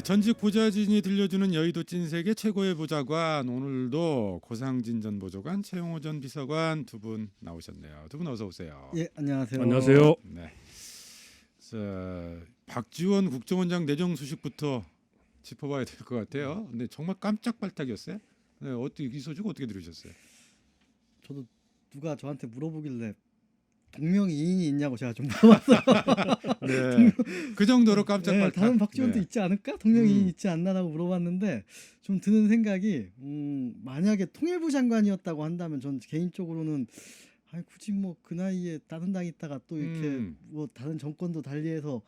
전직 보좌진이 들려주는 여의도 찐세계 최고의 보좌관, 오늘도 고상진 전 보좌관, 최용호 전 비서관 두 분 나오셨네요. 두 분 어서 오세요. 예, 안녕하세요. 안녕하세요. 네. 자, 박지원 국정원장 내정 소식부터 짚어봐야 될 것 같아요. 근데 정말 깜짝 발탁이었어요. 네, 어떻게 이 소식 어떻게 들으셨어요? 저도 누가 저한테 물어보길래 동명이인이 있냐고 제가 좀 물어봤어요. 네. 그 정도로 깜짝 네, 발탁. 다른 박지원도 네. 있지 않을까? 동명이인 있지 않나라고 물어봤는데 좀 드는 생각이 만약에 통일부 장관이었다고 한다면 전 개인적으로는 아니 굳이 뭐 그 나이에 다른 당 있다가 또 이렇게 뭐 다른 정권도 달리해서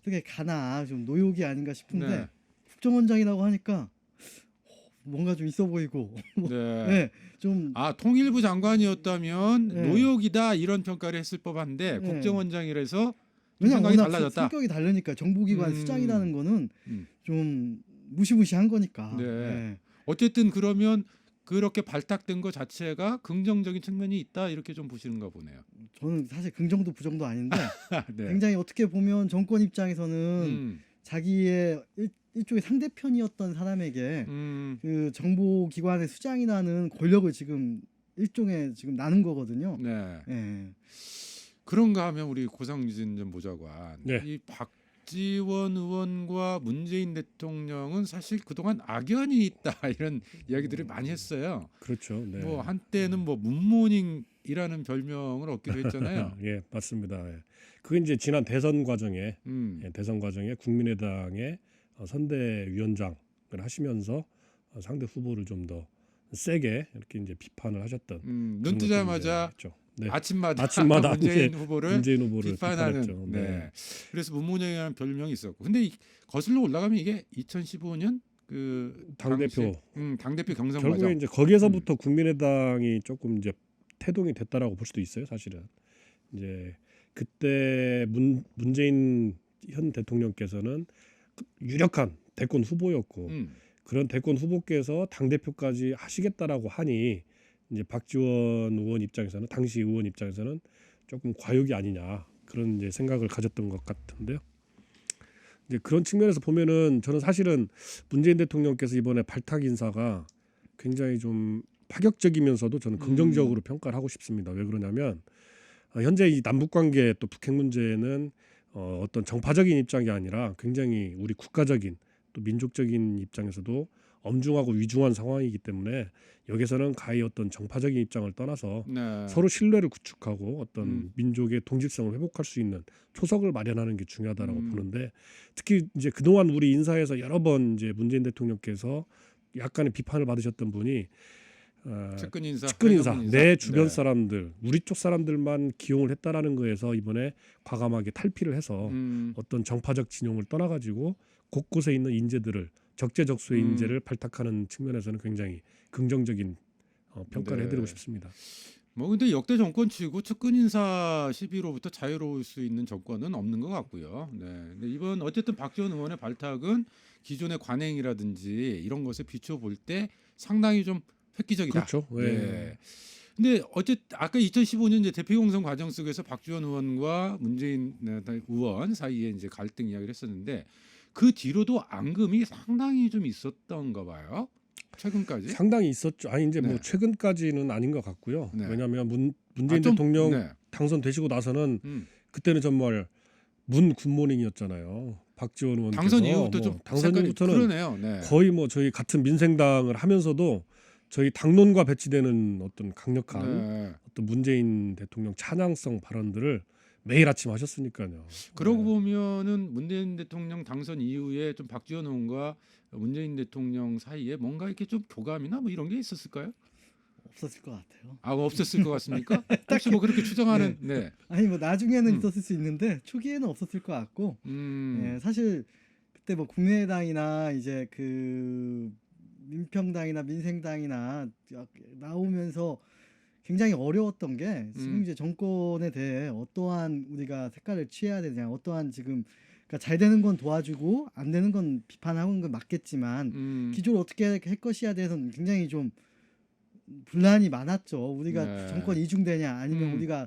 어떻게 가나 좀 노욕이 아닌가 싶은데 네. 국정원장이라고 하니까 뭔가 좀 있어 보이고 네. 네, 좀 통일부 장관이었다면 네. 노역이다 이런 평가를 했을 법한데 네. 국정원장이라서 왜냐 생각이 워낙 달라졌다. 성격이 다르니까 정보기관 수장이라는 거는 음. 좀 무시무시한 거니까. 네. 네. 어쨌든 그러면 그렇게 발탁된 것 자체가 긍정적인 측면이 있다 이렇게 좀 보시는가 보네요. 저는 사실 긍정도 부정도 아닌데 네. 굉장히 어떻게 보면 정권 입장에서는 음. 자기의 일종의 상대편이었던 사람에게 그 정보기관의 수장이라는 권력을 지금 일종의 지금 나눈 거거든요. 네. 예. 그런가 하면 우리 고상진 전 보좌관, 네. 이 박지원 의원과 문재인 대통령은 사실 그동안 악연이 있다 이런 이야기들을 많이 했어요. 그렇죠. 네. 뭐 한때는 뭐 문모닝이라는 별명을 얻기도 했잖아요. 예, 맞습니다. 예. 그게 이제 지난 대선 과정에 대선 과정에 국민의당의 선대위원장을 하시면서 상대 후보를 좀 더 세게 이렇게 이제 비판을 하셨던 눈 뜨자마자 네. 아침마다 문재인 후보를 비판하는. 비판했죠. 네. 그래서 문모닝이라는 별명이 있었고, 근데 거슬러 올라가면 이게 2015년 그 당대표 당대표 경선 결국에 과정. 이제 거기에서부터 국민의당이 조금 이제 태동이 됐다라고 볼 수도 있어요. 사실은 이제 그때 문재인 현 대통령께서는 유력한 대권 후보였고 그런 대권 후보께서 당 대표까지 하시겠다라고 하니 이제 박지원 의원 입장에서는 당시 의원 입장에서는 조금 과욕이 아니냐 그런 이제 생각을 가졌던 것 같은데요. 이제 그런 측면에서 보면은 저는 사실은 문재인 대통령께서 이번에 발탁 인사가 굉장히 좀 파격적이면서도 저는 긍정적으로 평가를 하고 싶습니다. 왜 그러냐면 현재 이 남북 관계 또 북핵 문제는 어떤 정파적인 입장이 아니라 굉장히 우리 국가적인 또 민족적인 입장에서도 엄중하고 위중한 상황이기 때문에 여기서는 가히 어떤 정파적인 입장을 떠나서 네. 서로 신뢰를 구축하고 어떤 민족의 동질성을 회복할 수 있는 초석을 마련하는 게 중요하다라고 보는데 특히 이제 그동안 우리 인사에서 여러 번 이제 문재인 대통령께서 약간의 비판을 받으셨던 분이 측근 인사, 내 주변 사람들, 우리 쪽 사람들만 기용을 했다라는 거에서 이번에 과감하게 탈피를 해서 어떤 정파적 진영을 떠나가지고 곳곳에 있는 인재들을 적재적소의 인재를 발탁하는 측면에서는 굉장히 긍정적인 평가를 해드리고 싶습니다. 뭐 근데 역대 정권치고 측근 인사 시비로부터 자유로울 수 있는 정권은 없는 것 같고요. 네. 근데 이번 어쨌든 박지원 의원의 발탁은 기존의 관행이라든지 이런 것에 비춰 볼 때 상당히 좀 획기적이다. 그렇죠. 네. 근데 아까 2015년 이제 대표 공선 과정 속에서 박지원 의원과 문재인 의원 사이에 이제 갈등 이야기를 했었는데 그 뒤로도 앙금이 상당히 좀 있었던가 봐요. 최근까지. 상당히 있었죠. 아니 이제 네. 뭐 최근까지는 아닌 것 같고요. 네. 왜냐하면 문재인 대통령 당선되시고 나서는 그때는 정말 문 굿모닝이었잖아요. 박지원 의원께서 당선 이후부터 좀 당선 이후부터는 그러네요. 네. 거의 뭐 저희 같은 민생당을 하면서도 저희 당론과 배치되는 어떤 강력한 어떤 문재인 대통령 찬양성 발언들을 매일 아침 하셨으니까요. 그러고 보면은 문재인 대통령 당선 이후에 좀 박지원 의원과 문재인 대통령 사이에 뭔가 이렇게 좀 교감이나 뭐 이런 게 있었을까요? 없었을 것 같아요. 없었을 것 같습니까? 혹시 뭐 그렇게 추정하는? 네. 아니 뭐 나중에는 있었을 수 있는데 초기에는 없었을 것 같고 네, 사실 그때 뭐 국민의당이나 이제 그 민평당이나 민생당이나 나오면서 굉장히 어려웠던 게 지금 이제 정권에 대해 어떠한 우리가 색깔을 취해야 되냐, 어떠한 지금 그러니까 잘 되는 건 도와주고 안 되는 건 비판하는 건 맞겠지만 기조를 어떻게 할 것이야 대해서는 굉장히 좀 분란이 많았죠. 우리가 정권 이중되냐 아니면 우리가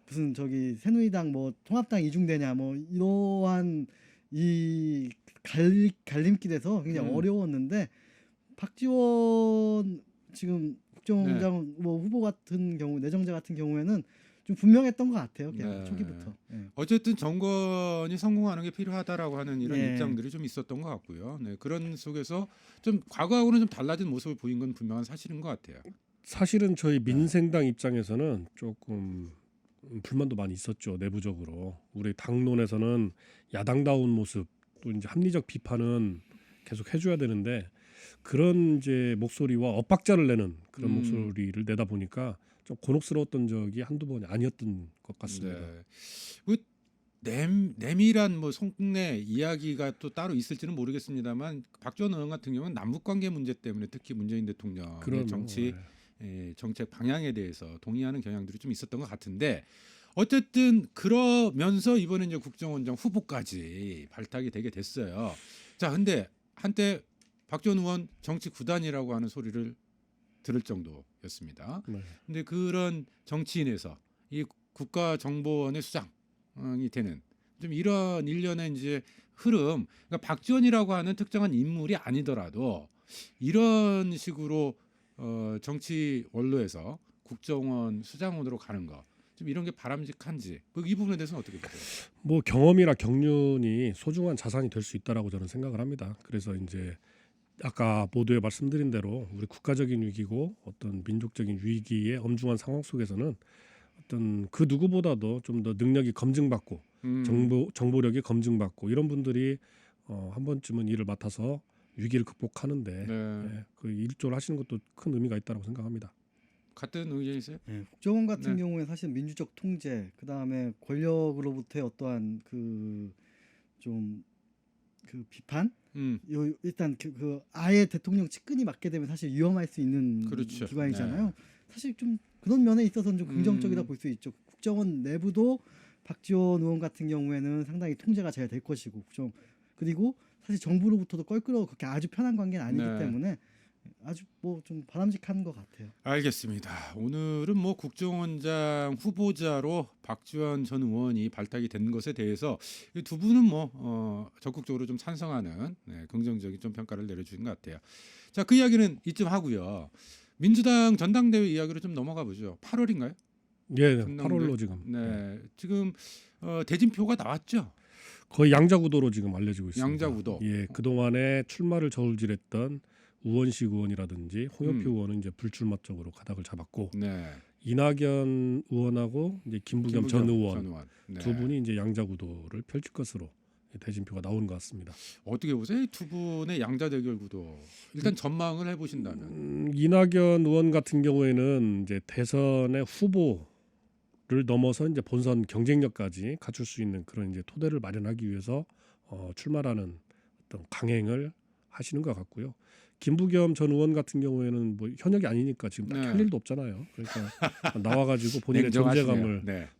무슨 저기 새누리당 뭐 통합당 이중되냐 뭐 이러한 이 갈림길에서 굉장히 어려웠는데 박지원 지금 국정원장 뭐 후보 같은 경우 내정자 같은 경우에는 좀 분명했던 것 같아요. 그냥 초기부터. 예. 어쨌든 정권이 성공하는 게 필요하다라고 하는 이런 예. 입장들이 좀 있었던 것 같고요. 네, 그런 속에서 좀 과거하고는 좀 달라진 모습을 보인 건 분명한 사실인 것 같아요. 사실은 저희 민생당 입장에서는 조금 불만도 많이 있었죠. 내부적으로 우리 당론에서는 야당다운 모습 또 이제 합리적 비판은 계속 해줘야 되는데 그런 이제 목소리와 엇박자를 내는 그런 목소리를 내다 보니까 좀 곤혹스러웠던 적이 한두 번이 아니었던 것 같습니다. 네. 그 내밀한 뭐 속내 이야기가 또 따로 있을지는 모르겠습니다만 박지원 의원 같은 경우는 남북관계 문제 때문에 특히 문재인 대통령의 그럼요. 정치 정책 방향에 대해서 동의하는 경향들이 좀 있었던 것 같은데 어쨌든 그러면서 이번에 이제 국정원장 후보까지 발탁이 되게 됐어요. 자, 근데 한때 박지원 의원 정치 구단이라고 하는 소리를 들을 정도였습니다. 네. 근데 그런 정치인에서 이 국가정보원의 수장이 되는 좀 이런 일련의 이제 흐름, 그러니까 박지원이라고 하는 특정한 인물이 아니더라도 이런 식으로 정치 원로에서 국정원 수장원으로 가는 거, 좀 이런 게 바람직한지 이 부분에 대해서는 어떻게 보세요? 뭐 경험이나 경륜이 소중한 자산이 될 수 있다라고 저는 생각을 합니다. 그래서 이제 아까 모두에 말씀드린 대로 우리 국가적인 위기고 어떤 민족적인 위기의 엄중한 상황 속에서는 어떤 그 누구보다도 좀 더 능력이 검증받고 정보력이 검증받고 이런 분들이 한 번쯤은 일을 맡아서 위기를 극복하는데 네. 그 일조를 하시는 것도 큰 의미가 있다고 생각합니다. 같은 의견이세요? 국정원 같은 네. 경우에 사실 민주적 통제, 그 다음에 권력으로부터의 어떠한 그 좀 그 비판, 일단 그 아예 대통령 측근이 맡게 되면 사실 위험할 수 있는 그렇죠. 기관이잖아요. 사실 좀 그런 면에 있어서는 좀 긍정적이다 볼 수 있죠. 국정원 내부도 박지원 의원 같은 경우에는 상당히 통제가 잘 될 것이고 그리고 사실 정부로부터도 껄끄러워 그렇게 아주 편한 관계는 아니기 네. 때문에 아주 뭐 좀 바람직한 것 같아요. 알겠습니다. 오늘은 뭐 국정원장 후보자로 박지원 전 의원이 발탁이 된 것에 대해서 이 두 분은 뭐 적극적으로 좀 찬성하는 긍정적인 좀 평가를 내려주신 것 같아요. 자, 그 이야기는 이쯤 하고요. 민주당 전당대회 이야기로 좀 넘어가 보죠. 8월인가요? 예, 8월로 지금 네, 지금 대진표가 나왔죠. 거의 양자구도로 지금 알려지고 있습니다. 양자구도. 예, 그 동안에 출마를 저울질했던 우원식 의원이라든지 홍영표 의원은 이제 불출마 쪽으로 가닥을 잡았고 네. 이낙연 의원하고 이제 김부겸 전 의원 네. 두 분이 이제 양자구도를 펼칠 것으로 대진표가 나오는 것 같습니다. 어떻게 보세요? 이 두 분의 양자 대결 구도 일단 전망을 해보신다면 이낙연 의원 같은 경우에는 이제 대선의 후보를 넘어서 이제 본선 경쟁력까지 갖출 수 있는 그런 이제 토대를 마련하기 위해서 출마라는 어떤 강행을 하시는 것 같고요. 김부겸 전 의원 같은 경우에는 뭐 현역이 아니니까 지금 딱히 할 일도 없잖아요. 그러니까 나와가지고 본인의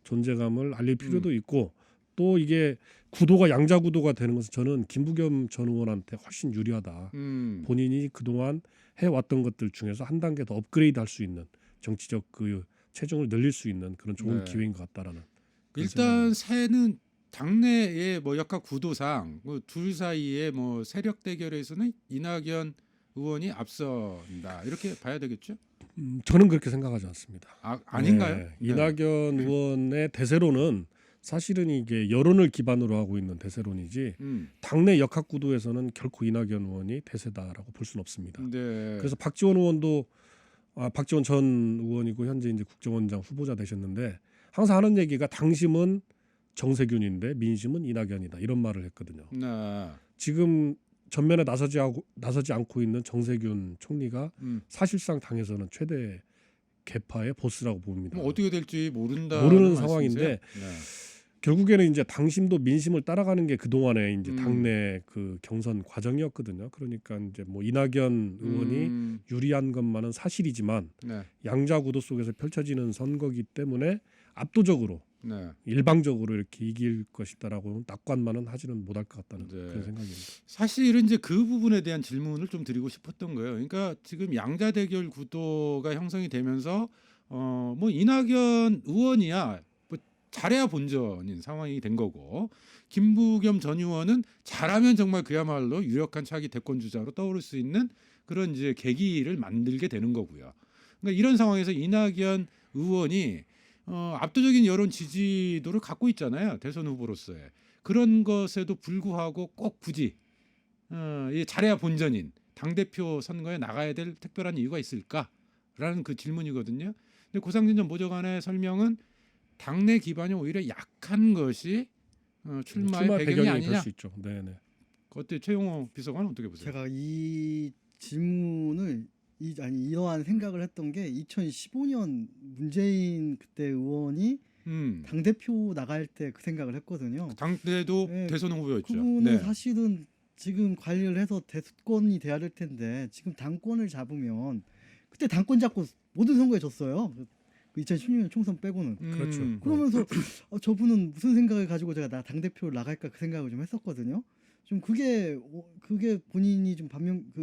존재감을 알릴 필요도 있고 또 이게 구도가 양자 구도가 되는 것은 저는 김부겸 전 의원한테 훨씬 유리하다. 본인이 그동안 해왔던 것들 중에서 한 단계 더 업그레이드할 수 있는 정치적 그 체중을 늘릴 수 있는 그런 좋은 기회인 것 같다라는. 일단 새는 당내의 뭐 역학 구도상 둘 사이의 뭐 세력 대결에서는 이낙연 의원이 앞선다 이렇게 봐야 되겠죠? 저는 그렇게 생각하지 않습니다. 아닌가요? 네. 이낙연 의원의 대세론은 사실은 이게 여론을 기반으로 하고 있는 대세론이지 당내 역학 구도에서는 결코 이낙연 의원이 대세다라고 볼 수는 없습니다. 네. 그래서 박지원 전 의원이고 현재 이제 국정원장 후보자 되셨는데 항상 하는 얘기가 당심은 정세균인데 민심은 이낙연이다 이런 말을 했거든요. 네. 지금 전면에 나서지 않고 있는 정세균 총리가 사실상 당에서는 최대 개파의 보스라고 봅니다. 어떻게 될지 모르는 상황인데 결국에는 이제 당심도 민심을 따라가는 게 그 동안에 이제 당내 그 경선 과정이었거든요. 그러니까 이제 뭐 이낙연 의원이 유리한 것만은 사실이지만 양자 구도 속에서 펼쳐지는 선거기 때문에 압도적으로 일방적으로 이렇게 이길 것이다라고 낙관만은 하지는 못할 것 같다는 그런 생각입니다. 사실은 이제 그 부분에 대한 질문을 좀 드리고 싶었던 거예요. 그러니까 지금 양자 대결 구도가 형성이 되면서 뭐 이낙연 의원이야 뭐 잘해야 본전인 상황이 된 거고 김부겸 전 의원은 잘하면 정말 그야말로 유력한 차기 대권 주자로 떠오를 수 있는 그런 이제 계기를 만들게 되는 거고요. 그러니까 이런 상황에서 이낙연 의원이 압도적인 여론 지지도를 갖고 있잖아요. 대선 후보로서의 그런 것에도 불구하고 꼭 굳이 이 잘해야 본전인 당대표 선거에 나가야 될 특별한 이유가 있을까라는 그 질문이거든요. 근데 고상진 전 보좌관의 설명은 당내 기반이 오히려 약한 것이 출마의 배경이 아니냐. 될 수 있죠. 네네. 어때 최용호 비서관은 어떻게 보세요? 제가 이 질문을 이러한 생각을 했던 게 2015년 문재인 그때 의원이 당 대표 나갈 때 그 생각을 했거든요. 당대도 네, 대선 후보였죠. 그분은 네. 사실은 지금 관리를 해서 대권이 돼야 될 텐데 지금 당권을 잡으면 그때 당권 잡고 모든 선거에 졌어요. 그 2016년 총선 빼고는. 그렇죠. 그러면서 저분은 무슨 생각을 가지고 제가 당 대표를 나갈까 그 생각을 좀 했었거든요. 좀 그게 본인이 좀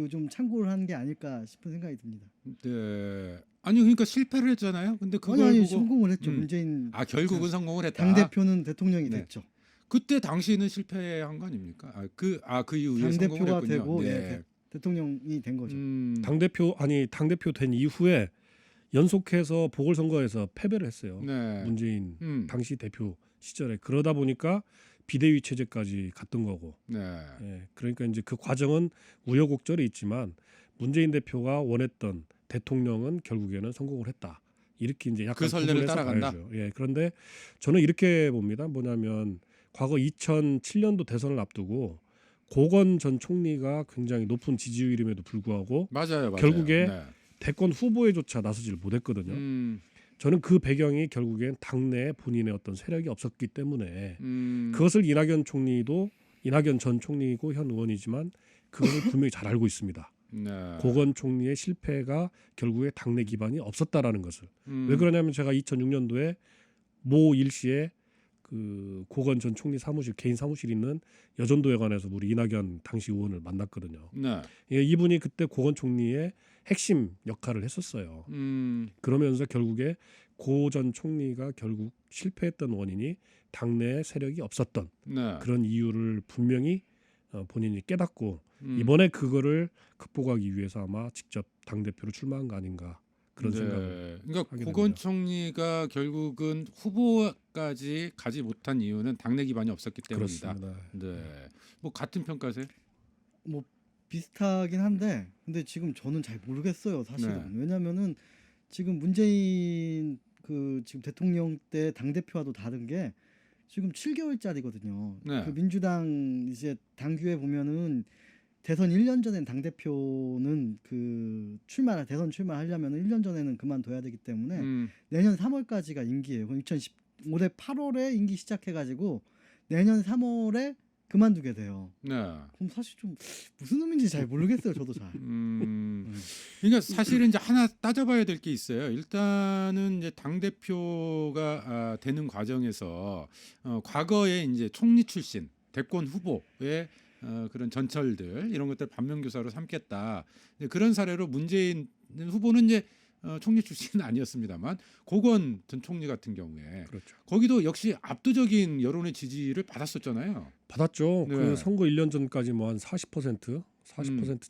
좀 참고를 한 게 아닐까 싶은 생각이 듭니다. 네. 아니 그러니까 실패를 했잖아요. 근데 그걸 아니 보고 성공을 했죠. 문재인 결국은 성공을 했다. 당 대표는 대통령이 네. 됐죠. 그때 당시는 실패한 거 아닙니까? 그 이후에 당 대표가 성공을 했군요. 되고 네. 대통령이 된 거죠. 당 대표 된 이후에 연속해서 보궐선거에서 패배를 했어요. 네. 문재인 음. 당시 대표 시절에 그러다 보니까 비대위 체제까지 갔던 거고. 네. 예, 그러니까 이제 그 과정은 우여곡절이 있지만 문재인 대표가 원했던 대통령은 결국에는 성공을 했다. 이렇게 이제 약간 그 선례를 구분해서 따라간다? 봐야죠. 예, 그런데 저는 이렇게 봅니다. 뭐냐면 과거 2007년도 대선을 앞두고 고건 전 총리가 굉장히 높은 지지율임에도 불구하고 맞아요. 결국에 네. 대권 후보에조차 나서지를 못했거든요. 저는 그 배경이 결국엔 당내에 본인의 어떤 세력이 없었기 때문에 그것을 이낙연 전 총리이고 현 의원이지만 그것을 분명히 잘 알고 있습니다. 네. 고건 총리의 실패가 결국에 당내 기반이 없었다라는 것을. 왜 그러냐면 제가 2006년도에 모 일시에 그 고건 전 총리 사무실 개인 사무실 있는 여전도회관에서 우리 이낙연 당시 의원을 만났거든요. 네. 예, 이분이 그때 고건 총리의 핵심 역할을 했었어요. 그러면서 결국에 고 전 총리가 결국 실패했던 원인이 당내 세력이 없었던 네. 그런 이유를 분명히 본인이 깨닫고 이번에 그거를 극복하기 위해서 아마 직접 당 대표로 출마한 거 아닌가 그런 생각을. 그러니까 하게 고건 됩니다. 총리가 결국은 후보까지 가지 못한 이유는 당내 기반이 없었기 때문이다. 그렇습니다. 네. 뭐 같은 평가세요? 뭐 비슷하긴 한데 근데 지금 저는 잘 모르겠어요 사실은. 네. 왜냐면은 지금 문재인 지금 대통령 때 당 대표와도 다른 게 지금 7개월짜리거든요. 네. 그 민주당 이제 당규에 보면은 대선 1년 전엔 당 대표는 대선 출마하려면 1년 전에는 그만둬야 되기 때문에 내년 3월까지가 임기예요. 그럼 올해 8월에 임기 시작해가지고 내년 3월에 그만두게 돼요. 네. 그럼 사실 좀 무슨 의미인지 잘 모르겠어요. 저도 잘. 그러니까 사실은 이제 하나 따져봐야 될 게 있어요. 일단은 이제 당 대표가 되는 과정에서 과거에 이제 총리 출신 대권 후보의 그런 전철들 이런 것들 반면교사로 삼겠다. 그런 사례로 문재인 후보는 이제 총리 출신은 아니었습니다만 고건 전 총리 같은 경우에 그렇죠. 거기도 역시 압도적인 여론의 지지를 받았었잖아요. 받았죠. 네. 그 선거 1년 전까지 뭐 한 40%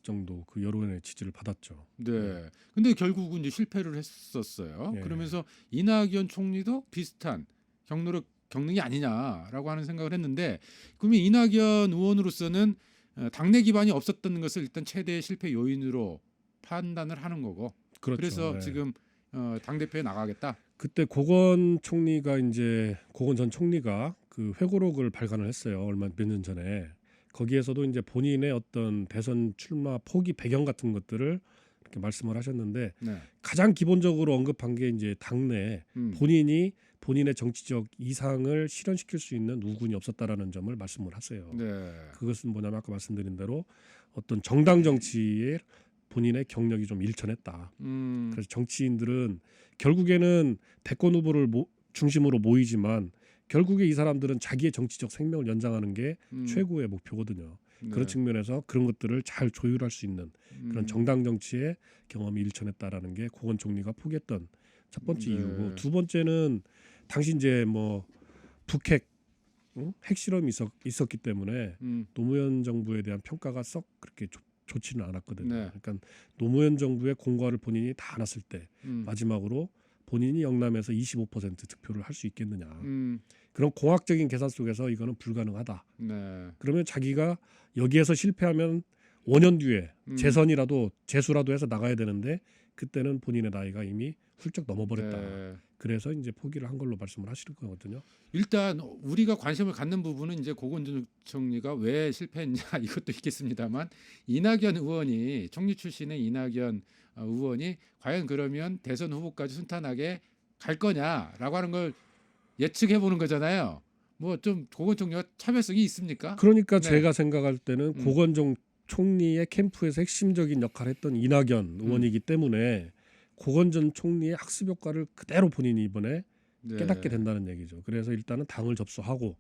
정도 그 여론의 지지를 받았죠. 네. 근데 결국은 이제 실패를 했었어요. 예. 그러면서 이낙연 총리도 비슷한 경력이 아니냐라고 하는 생각을 했는데 그러면 이낙연 의원으로서는 당내 기반이 없었던 것을 일단 최대의 실패 요인으로 판단을 하는 거고. 그렇죠. 그래서 네. 지금 당 대표에 나가겠다. 그때 고건 전 총리가 그 회고록을 발간을 했어요. 몇 년 전에. 거기에서도 이제 본인의 어떤 대선 출마 포기 배경 같은 것들을 이렇게 말씀을 하셨는데 네. 가장 기본적으로 언급한 게 이제 당내 본인이 본인의 정치적 이상을 실현시킬 수 있는 우군이 없었다라는 점을 말씀을 하세요. 네. 그것은 뭐냐면 아까 말씀드린 대로 어떤 정당 정치에 본인의 경력이 좀 일천했다. 그래서 정치인들은 결국에는 대권 후보를 중심으로 모이지만 결국에 이 사람들은 자기의 정치적 생명을 연장하는 게 최고의 목표거든요. 네. 그런 측면에서 그런 것들을 잘 조율할 수 있는 그런 정당 정치의 경험이 일천했다라는 게 고건 총리가 포기했던 첫 번째 네. 이유고 두 번째는 당시 이제 뭐 북핵 핵실험이 있었기 때문에 음. 노무현 정부에 대한 평가가 썩 그렇게 좋지는 않았거든요. 네. 그러니까 노무현 정부의 공과를 본인이 다 안았을 때 마지막으로 본인이 영남에서 25% 득표를 할 수 있겠느냐. 그런 공학적인 계산 속에서 이거는 불가능하다. 네. 그러면 자기가 여기에서 실패하면 5년 뒤에 재선이라도 재수라도 해서 나가야 되는데 그때는 본인의 나이가 이미 훌쩍 넘어버렸다. 네. 그래서 이제 포기를 한 걸로 말씀을 하시는 거거든요. 일단 우리가 관심을 갖는 부분은 이제 고건준 총리가 왜 실패했냐 이것도 있겠습니다만 이낙연 의원이 총리 출신의 이낙연 의원이 과연 그러면 대선 후보까지 순탄하게 갈 거냐라고 하는 걸 예측해 보는 거잖아요. 뭐 좀 고건 총리가 차별성이 있습니까? 그러니까 네. 제가 생각할 때는 고건정 총리의 캠프에서 핵심적인 역할을 했던 이낙연 의원이기 때문에 고건전 총리의 학습 효과를 그대로 본인이 이번에 네. 깨닫게 된다는 얘기죠. 그래서 일단은 당을 접수하고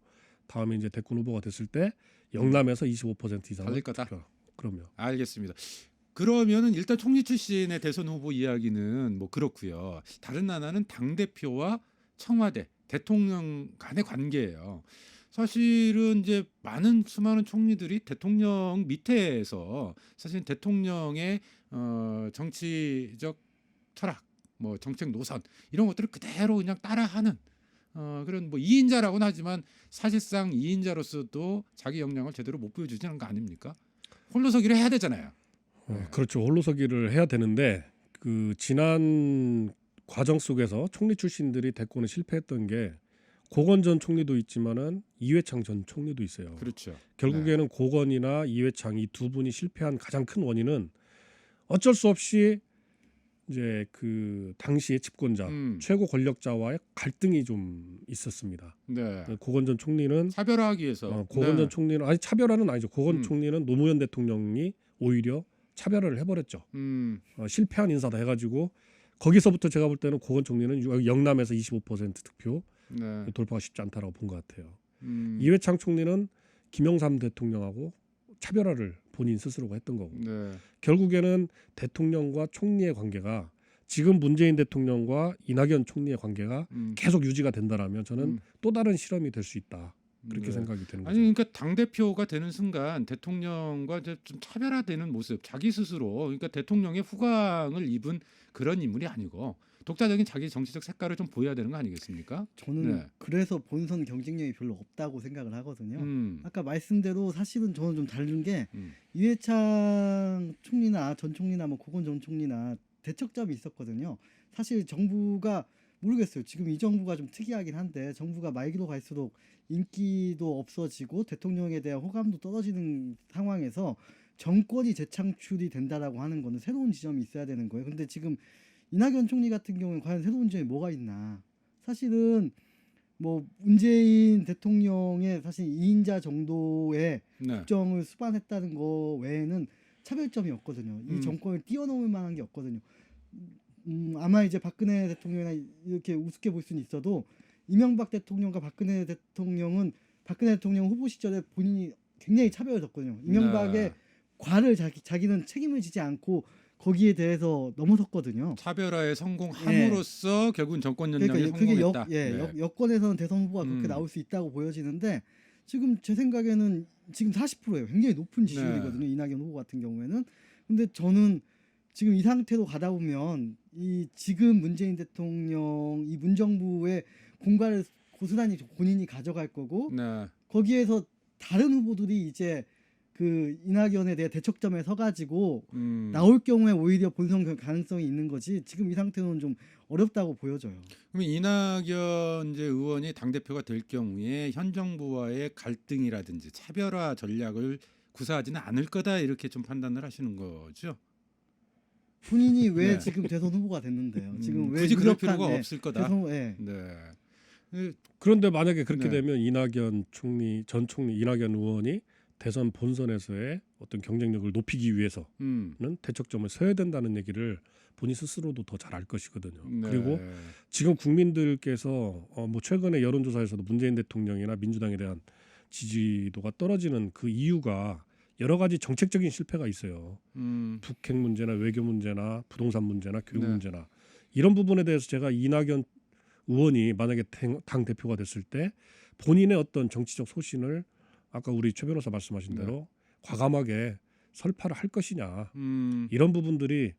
다음에 이제 대권 후보가 됐을 때 영남에서 25% 이상을 달릴 거다. 득표. 그럼요. 알겠습니다. 그러면은 일단 총리 출신의 대선 후보 이야기는 뭐 그렇고요. 다른 하나는 당 대표와 청와대 대통령 간의 관계예요. 사실은 이제 수많은 총리들이 대통령 밑에서 사실 대통령의 정치적 철학, 뭐 정책 노선 이런 것들을 그대로 그냥 따라하는 그런 뭐 2인자라고는 하지만 사실상 2인자로서도 자기 역량을 제대로 못 보여주지는 거 아닙니까? 홀로서기를 해야 되잖아요. 그렇죠. 홀로서기를 해야 되는데 그 지난 과정 속에서 총리 출신들이 대권에 실패했던 게 고건 전 총리도 있지만은 이회창 전 총리도 있어요. 그렇죠. 결국에는 고건이나 이회창 이 두 분이 실패한 가장 큰 원인은 어쩔 수 없이 이제 그 당시의 집권자 최고 권력자와의 갈등이 좀 있었습니다. 네. 고건 전 총리는 차별화하기 위해서. 고건 전 총리는 아니 차별화는 아니죠. 고건 음. 총리는 노무현 대통령이 오히려 차별화를 해버렸죠. 실패한 인사다 해가지고 거기서부터 제가 볼 때는 고건 총리는 영남에서 25% 득표 네. 돌파가 쉽지 않다라고 본 것 같아요. 이회창 이회창 총리는 김영삼 대통령하고 차별화를 본인 스스로가 했던 거고 네. 결국에는 대통령과 총리의 관계가 지금 문재인 대통령과 이낙연 총리의 관계가 계속 유지가 된다라면 저는 또 다른 실험이 될 수 있다. 그렇게 네. 생각이 되는 거죠. 아니 그러니까 당 대표가 되는 순간 대통령과 이제 좀 차별화되는 모습, 자기 스스로 그러니까 대통령의 후광을 입은 그런 인물이 아니고 독자적인 자기 정치적 색깔을 좀 보여야 되는 거 아니겠습니까? 저는 네. 그래서 본선 경쟁력이 별로 없다고 생각을 하거든요. 음. 아까 말씀대로 사실은 저는 좀 다른 게 음. 이회창 총리나 전 총리나 뭐 고건 전 총리나 대척점이 있었거든요. 사실 정부가 모르겠어요. 지금 이 정부가 좀 특이하긴 한데 정부가 말기로 갈수록 인기도 없어지고 대통령에 대한 호감도 떨어지는 상황에서 정권이 재창출이 된다라고 하는 거는 새로운 지점이 있어야 되는 거예요. 근데 지금 이낙연 총리 같은 경우는 과연 새로운 지점이 뭐가 있나? 사실은 뭐 문재인 대통령의 사실 2인자 정도의 네. 국정을 수반했다는 거 외에는 차별점이 없거든요. 이 정권을 뛰어넘을 만한 게 없거든요. 아마 이제 박근혜 대통령이나 이렇게 우습게 볼 수는 있어도 이명박 대통령과 박근혜 대통령은 박근혜 대통령 후보 시절에 본인이 굉장히 차별했었거든요. 이명박의 네. 과를 자기는 책임을 지지 않고 거기에 대해서 넘어섰거든요. 차별화에 성공함으로써 결국은 정권 연장에 그러니까 그게 성공했다. 여권에서는 대선 후보가 그렇게 나올 수 있다고 보여지는데 지금 제 생각에는 지금 40%예요. 굉장히 높은 지지율이거든요. 이낙연 후보 같은 경우에는. 근데 저는 지금 이 상태로 가다 보면 이 지금 문재인 대통령 이 문정부의 공과를 고스란히 본인이 가져갈 거고 네. 거기에서 다른 후보들이 이제 그 이낙연에 대해 대척점에 서가지고 나올 경우에 오히려 본선 가능성이 있는 거지 지금 이 상태는 좀 어렵다고 보여져요. 그러면 이낙연 이제 의원이 당 대표가 될 경우에 현 정부와의 갈등이라든지 차별화 전략을 구사하지는 않을 거다 이렇게 좀 판단을 하시는 거죠. 본인이 왜 네. 지금 대선 후보가 됐는데요? 지금 왜 굳이 그럴 유력한, 필요가 없을 거다. 대선, 네. 그런데 만약에 그렇게 네. 되면 이낙연 총리 전 총리 이낙연 의원이 대선 본선에서의 어떤 경쟁력을 높이기 위해서는 대척점을 서야 된다는 얘기를 본인 스스로도 더 잘 알 것이거든요. 네. 그리고 지금 국민들께서 뭐 최근에 여론조사에서도 문재인 대통령이나 민주당에 대한 지지도가 떨어지는 그 이유가 여러 가지 정책적인 실패가 있어요. 북핵 문제나 외교 문제나 부동산 문제나 교육 네. 문제나 이런 부분에 대해서 제가 이낙연 의원이 만약에 당 대표가 됐을 때 본인의 어떤 정치적 소신을 아까 우리 최 변호사 말씀하신 네. 대로 과감하게 설파를 할 것이냐 음, 이런 부분들이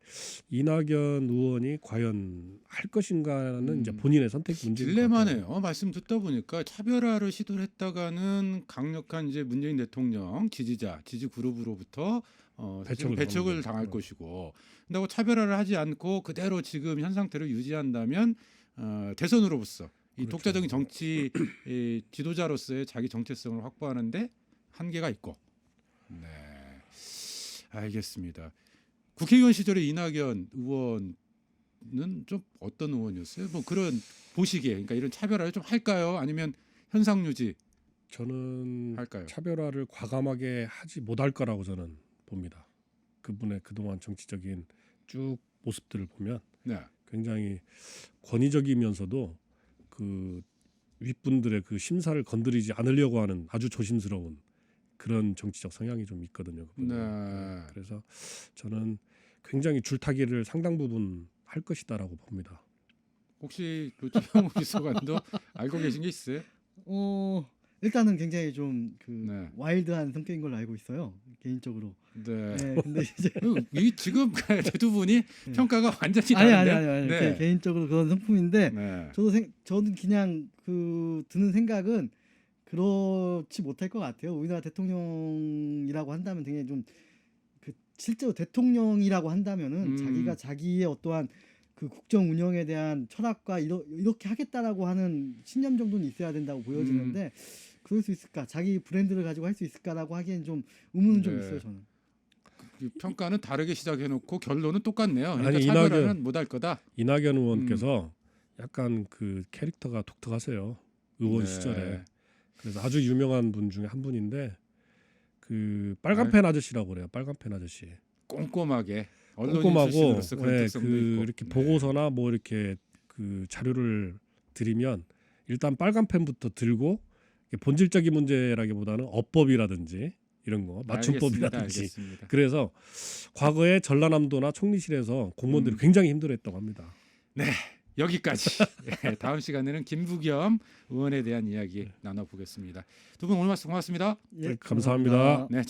이낙연 의원이 과연 할 것인가는 이제 본인의 선택 문제인 것 같아요. 딜레마네요. 말씀 듣다 보니까 차별화를 시도를 했다가는 강력한 이제 문재인 대통령 지지자, 지지 그룹으로부터 사실은 배척을 당할 당하는 것이고, 근데 차별화를 하지 않고 그대로 지금 현 상태를 유지한다면 대선으로서 이 그렇죠. 독자적인 정치 지도자로서의 자기 정체성을 확보하는데 한계가 있고. 네, 알겠습니다. 국회의원 시절에 이낙연 의원은 좀 어떤 의원이었어요? 뭐 그런 보시기에, 그러니까 이런 차별화를 좀 할까요? 아니면 현상 유지 저는 할까요? 차별화를 과감하게 하지 못할 거라고 저는 봅니다. 그분의 그동안 정치적인 쭉 모습들을 보면 네. 굉장히 권위적이면서도 그 윗분들의 그 심사를 건드리지 않으려고 하는 아주 조심스러운 그런 정치적 성향이 좀 있거든요. 그분은. 네. 그래서 저는 굉장히 줄타기를 상당 부분 할 것이다라고 봅니다. 혹시 조태용 비서관도 알고 계신 게 있어요? 일단은 굉장히 좀 그 네. 와일드한 성격인 걸로 알고 있어요. 개인적으로. 네. 네, 근데 이제 이 지금 두 분이 네. 평가가 완전히 아니 다른데. 네. 개인적으로 그런 성품인데 네. 저는 그냥 그 드는 생각은 그렇지 못할 것 같아요. 우리나라 대통령이라고 한다면 굉장히 좀 그 실제로 대통령이라고 한다면은 자기가 자기의 어떠한 그 국정 운영에 대한 철학과 이렇게 하겠다라고 하는 신념 정도는 있어야 된다고 보여지는데 그럴 수 있을까? 자기 브랜드를 가지고 할 수 있을까라고 하기엔 좀 의문은 좀 네. 있어요, 저는. 그 평가는 다르게 시작해놓고 결론은 똑같네요. 그러니까 아니, 차별화는 못할 거다. 이낙연 의원께서 약간 그 캐릭터가 독특하세요. 의원 네. 시절에. 그래서 아주 유명한 분 중에 한 분인데 그 빨간펜 아저씨라고 그래요. 빨간펜 아저씨. 꼼꼼하게 언론인 꼼꼼하고 출신으로서 그런 네, 특성도 그 있고. 이렇게 네. 보고서나 뭐 이렇게 그 자료를 드리면 일단 빨간펜부터 들고 본질적인 문제라기보다는 어법이라든지 이런 거 맞춤법이라든지 알겠습니다. 그래서 과거에 전라남도나 총리실에서 공무원들이 굉장히 힘들어했다고 합니다. 네, 여기까지. 네, 다음 시간에는 김부겸 의원에 대한 이야기 나눠보겠습니다. 두 분 오늘 말씀 고맙습니다. 예, 감사합니다. 네.